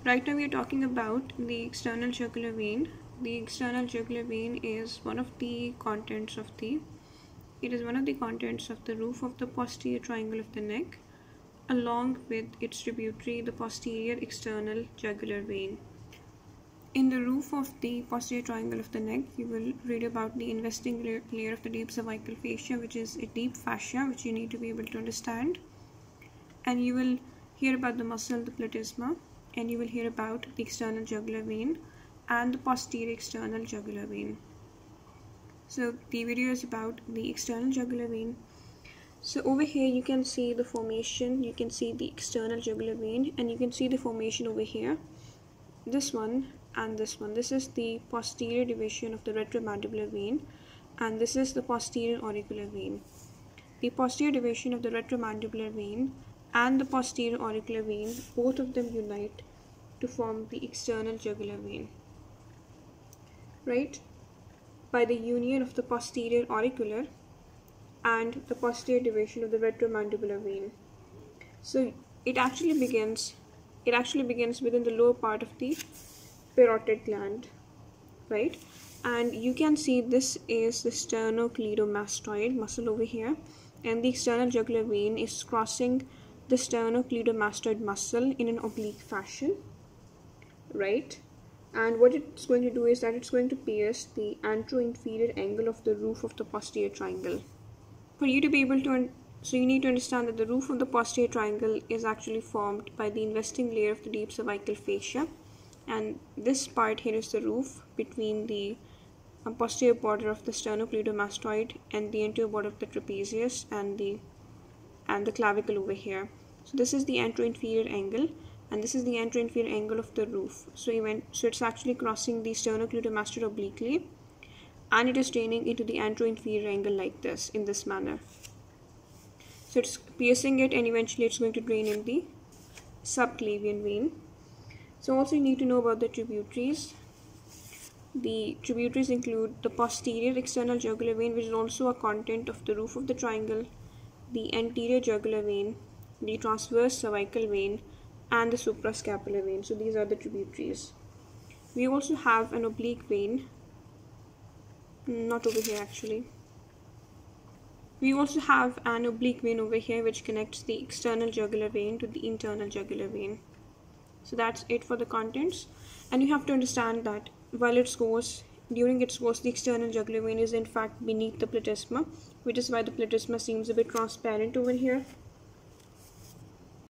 Right now we are talking about the external jugular vein. The external jugular vein is one of the contents of the roof of the posterior triangle of the neck, along with its tributary, the posterior external jugular vein. In the roof of the posterior triangle of the neck, you will read about the investing layer of the deep cervical fascia, which is a deep fascia which you need to be able to understand. And you will hear about the muscle, the platysma, and you will hear about the external jugular vein and the posterior external jugular vein. So the video is about the external jugular vein. So over here you can see the formation, you can see the external jugular vein, and you can see the formation over here. This one and this one. This is the posterior division of the retromandibular vein, and this is the posterior auricular vein. The posterior division of the retromandibular vein and the posterior auricular vein, both of them unite to form the external jugular vein, right? By the union of the posterior auricular and the posterior division of the retromandibular vein. So it actually begins within the lower part of the parotid gland, right? And you can see this is the sternocleidomastoid muscle over here, and the external jugular vein is crossing the sternocleidomastoid muscle in an oblique fashion, right? And what it's going to do is that it's going to pierce the anteroinferior angle of the roof of the posterior triangle. For you to be able to So you need to understand that the roof of the posterior triangle is actually formed by the investing layer of the deep cervical fascia, and this part here is the roof between the posterior border of the sternocleidomastoid and the anterior border of the trapezius and the clavicle over here. So this is the anteroinferior angle, and this is the anteroinferior angle of the roof. So it's actually crossing the sternocleidomastoid obliquely, and it is draining into the anteroinferior angle like this, in this manner. So it's piercing it, and eventually it's going to drain in the subclavian vein. So also you need to know about the tributaries. The tributaries include the posterior external jugular vein, which is also a content of the roof of the triangle, the anterior jugular vein, the transverse cervical vein, and the suprascapular vein. So these are the tributaries. We also have an oblique vein, not over here actually. We also have an oblique vein over here which connects the external jugular vein to the internal jugular vein. So that's it for the contents. And you have to understand that during its course, the external jugular vein is in fact beneath the platysma, which is why the platysma seems a bit transparent over here.